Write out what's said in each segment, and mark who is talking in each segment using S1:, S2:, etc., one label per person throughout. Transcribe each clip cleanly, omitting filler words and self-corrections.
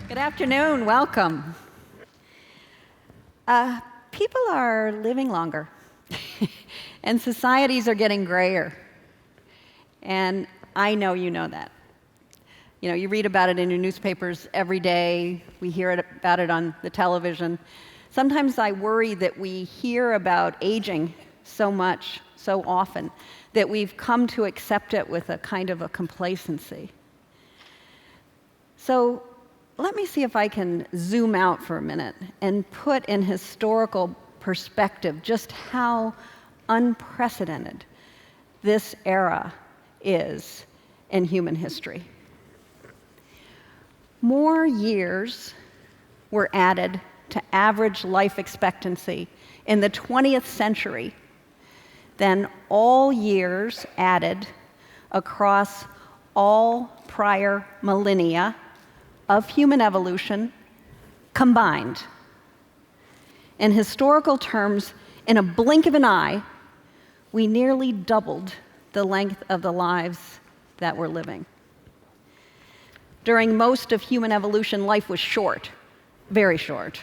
S1: Good afternoon, welcome. People are living longer, and societies are getting grayer. And I know you know that. You know, you read about it in your newspapers every day, we hear about it on the television. Sometimes I worry that we hear about aging so much, so often, that we've come to accept it with a kind of a complacency. So let me see if I can zoom out for a minute and put in historical perspective just how unprecedented this era is in human history. More years were added to average life expectancy in the 20th century than all years added across all prior millennia of human evolution combined. In historical terms, in a blink of an eye, we nearly doubled the length of the lives that we're living. During most of human evolution, life was short, very short.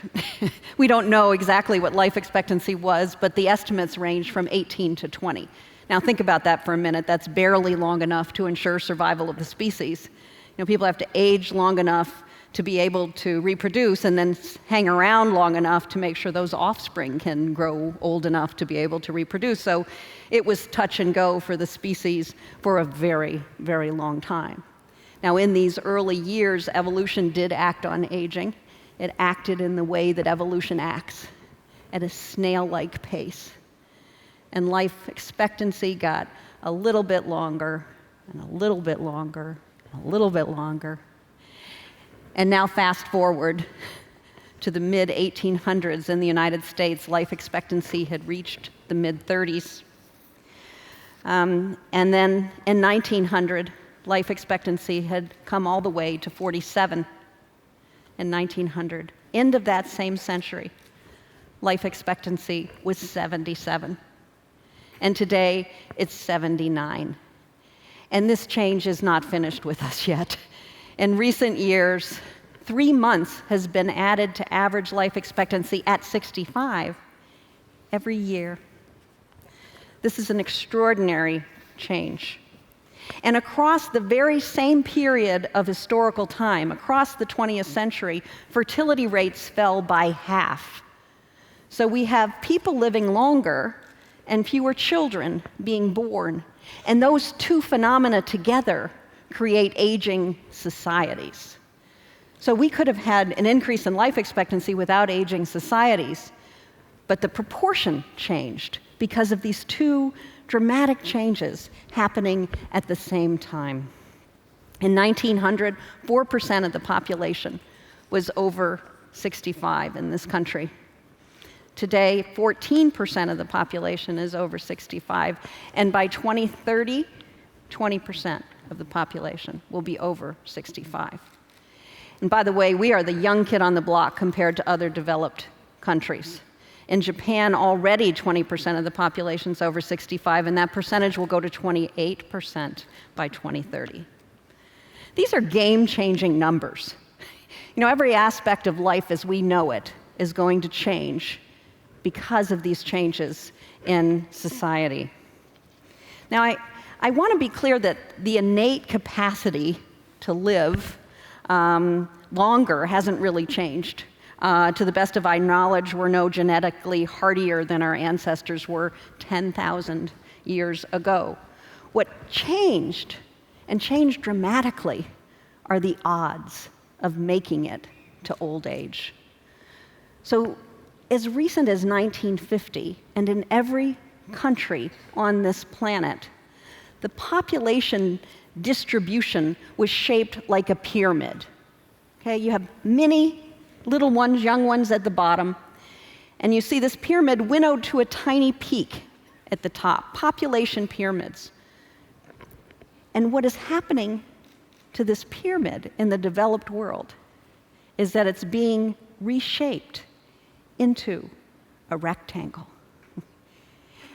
S1: We don't know exactly what life expectancy was, but the estimates range from 18 to 20. Now think about that for a minute. That's barely long enough to ensure survival of the species. You know, people have to age long enough to be able to reproduce and then hang around long enough to make sure those offspring can grow old enough to be able to reproduce. So it was touch and go for the species for a very, very long time. Now, in these early years, evolution did act on aging. It acted in the way that evolution acts, at a snail-like pace. And life expectancy got a little bit longer, and a little bit longer, and a little bit longer. And now fast forward to the mid-1800s in the United States, life expectancy had reached the mid-30s. And then in 1900, life expectancy had come all the way to 47 in 1900. End of that same century, life expectancy was 77. And today, it's 79. And this change is not finished with us yet. In recent years, 3 months has been added to average life expectancy at 65 every year. This is an extraordinary change. And across the very same period of historical time, across the 20th century, fertility rates fell by half. So we have people living longer and fewer children being born. And those two phenomena together create aging societies. So we could have had an increase in life expectancy without aging societies, but the proportion changed because of these two dramatic changes happening at the same time. In 1900, 4% of the population was over 65 in this country. Today, 14% of the population is over 65, and by 2030, 20% of the population will be over 65. And by the way, we are the young kid on the block compared to other developed countries. In Japan, already 20% of the population is over 65, and that percentage will go to 28% by 2030. These are game-changing numbers. You know, every aspect of life as we know it is going to change because of these changes in society. Now, I want to be clear that the innate capacity to live longer hasn't really changed. To the best of our knowledge, we're no genetically hardier than our ancestors were 10,000 years ago. What changed, and changed dramatically, are the odds of making it to old age. So, as recent as 1950, and in every country on this planet, the population distribution was shaped like a pyramid. Okay, you have many little ones, young ones at the bottom, and you see this pyramid winnowed to a tiny peak at the top, population pyramids. And what is happening to this pyramid in the developed world is that it's being reshaped into a rectangle.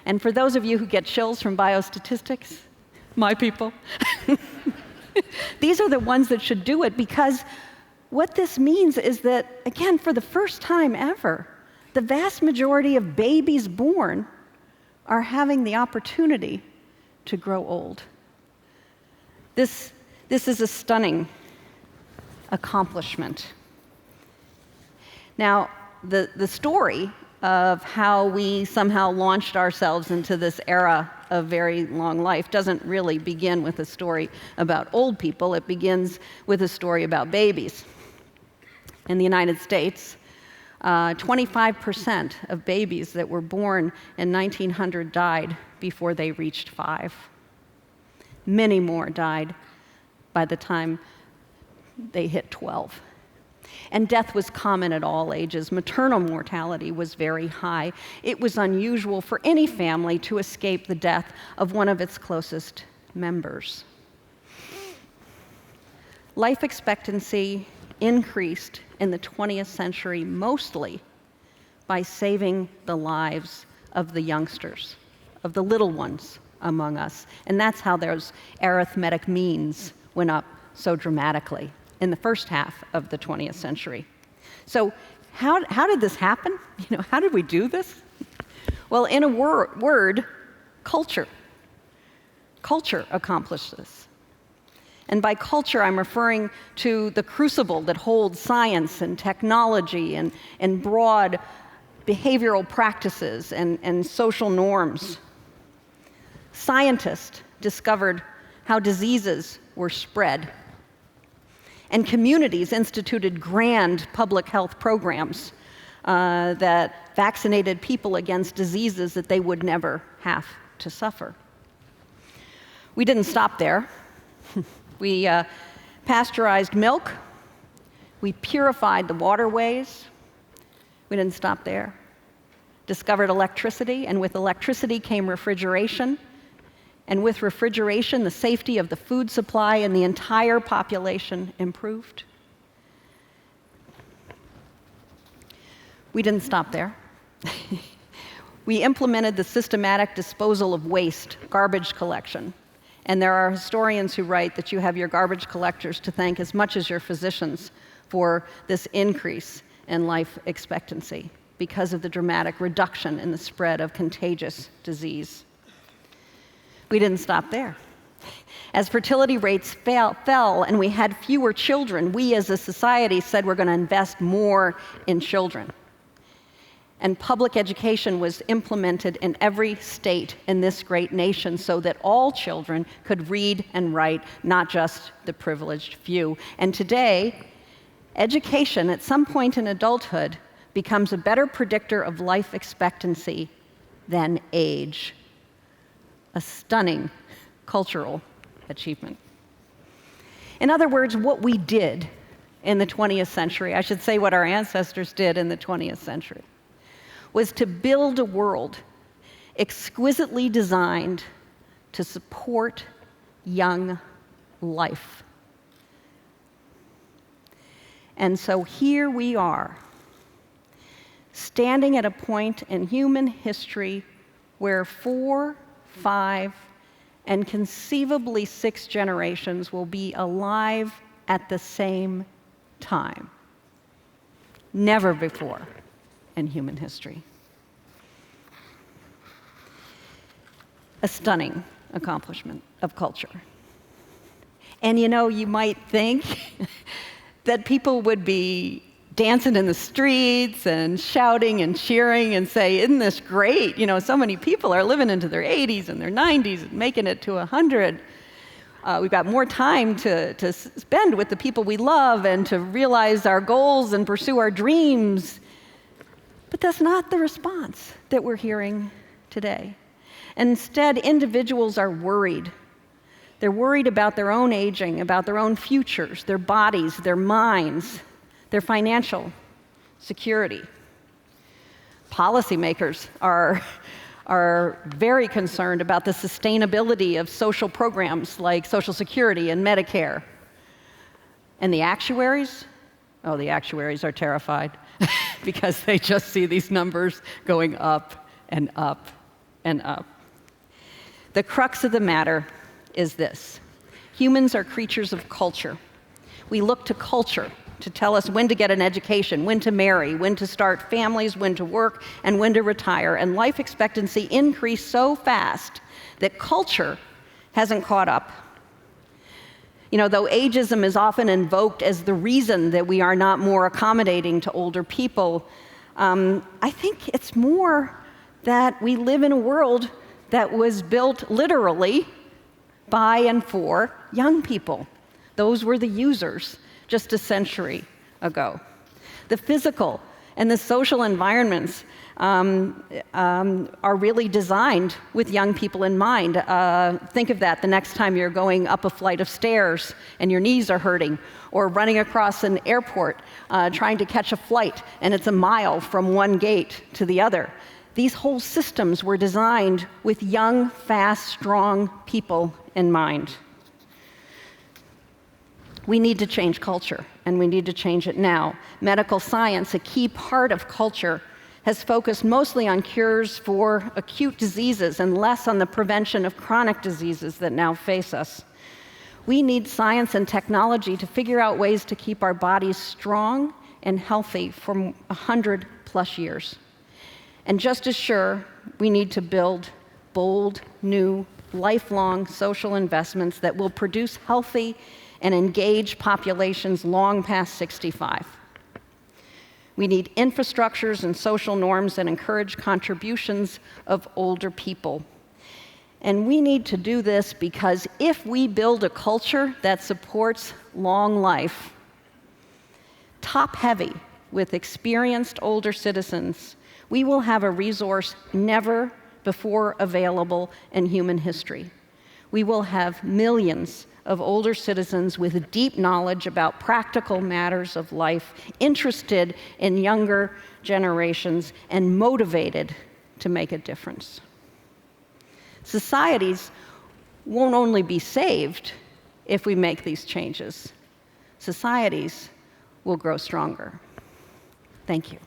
S1: And for those of you who get chills from biostatistics, my people, these are the ones that should do it, because what this means is that, again, for the first time ever, the vast majority of babies born are having the opportunity to grow old. This is a stunning accomplishment. Now, the story of how we somehow launched ourselves into this era of very long life doesn't really begin with a story about old people. It begins with a story about babies. In the United States, 25% of babies that were born in 1900 died before they reached 5. Many more died by the time they hit 12. And death was common at all ages. Maternal mortality was very high. It was unusual for any family to escape the death of one of its closest members. Life expectancy increased in the 20th century mostly by saving the lives of the youngsters, of the little ones among us. And that's how those arithmetic means went up so dramatically in the first half of the 20th century. So how did this happen? How did we do this? Well, in a word, culture. Culture accomplished this. And by culture, I'm referring to the crucible that holds science and technology and broad behavioral practices and social norms. Scientists discovered how diseases were spread. And communities instituted grand public health programs that vaccinated people against diseases that they would never have to suffer. We didn't stop there. We pasteurized milk. We purified the waterways. We didn't stop there. Discovered electricity, and with electricity came refrigeration. And with refrigeration, the safety of the food supply and the entire population improved. We didn't stop there. We implemented the systematic disposal of waste, garbage collection. And there are historians who write that you have your garbage collectors to thank as much as your physicians for this increase in life expectancy because of the dramatic reduction in the spread of contagious disease. We didn't stop there. As fertility rates fell and we had fewer children, we as a society said we're going to invest more in children. And public education was implemented in every state in this great nation so that all children could read and write, not just the privileged few. And today, education at some point in adulthood becomes a better predictor of life expectancy than age. A stunning cultural achievement. In other words, what we did in the 20th century, I should say what our ancestors did in the 20th century, was to build a world exquisitely designed to support young life. And so here we are, standing at a point in human history where 4, 5, and conceivably 6 generations will be alive at the same time. Never before in human history. A stunning accomplishment of culture. And you might think that people would be dancing in the streets and shouting and cheering and say, isn't this great? So many people are living into their 80s and their 90s and making it to 100. We've got more time to spend with the people we love and to realize our goals and pursue our dreams. But that's not the response that we're hearing today. Instead, individuals are worried. They're worried about their own aging, about their own futures, their bodies, their minds, their financial security. Policymakers are very concerned about the sustainability of social programs like Social Security and Medicare. And the actuaries? Oh, the actuaries are terrified because they just see these numbers going up and up and up. The crux of the matter is this. Humans are creatures of culture. We look to culture to tell us when to get an education, when to marry, when to start families, when to work, and when to retire. And life expectancy increased so fast that culture hasn't caught up. You know, though ageism is often invoked as the reason that we are not more accommodating to older people, I think it's more that we live in a world that was built literally by and for young people. Those were the users just a century ago. The physical and the social environments are really designed with young people in mind. Think of that the next time you're going up a flight of stairs and your knees are hurting, or running across an airport trying to catch a flight and it's a mile from one gate to the other. These whole systems were designed with young, fast, strong people in mind. We need to change culture, and we need to change it now. Medical science, a key part of culture, has focused mostly on cures for acute diseases and less on the prevention of chronic diseases that now face us. We need science and technology to figure out ways to keep our bodies strong and healthy for 100+ years. And just as sure, we need to build bold, new, lifelong social investments that will produce healthy and engaged populations long past 65. We need infrastructures and social norms that encourage contributions of older people. And we need to do this because if we build a culture that supports long life, top-heavy with experienced older citizens, we will have a resource never before available in human history. We will have millions of older citizens with deep knowledge about practical matters of life, interested in younger generations, and motivated to make a difference. Societies won't only be saved if we make these changes. Societies will grow stronger. Thank you.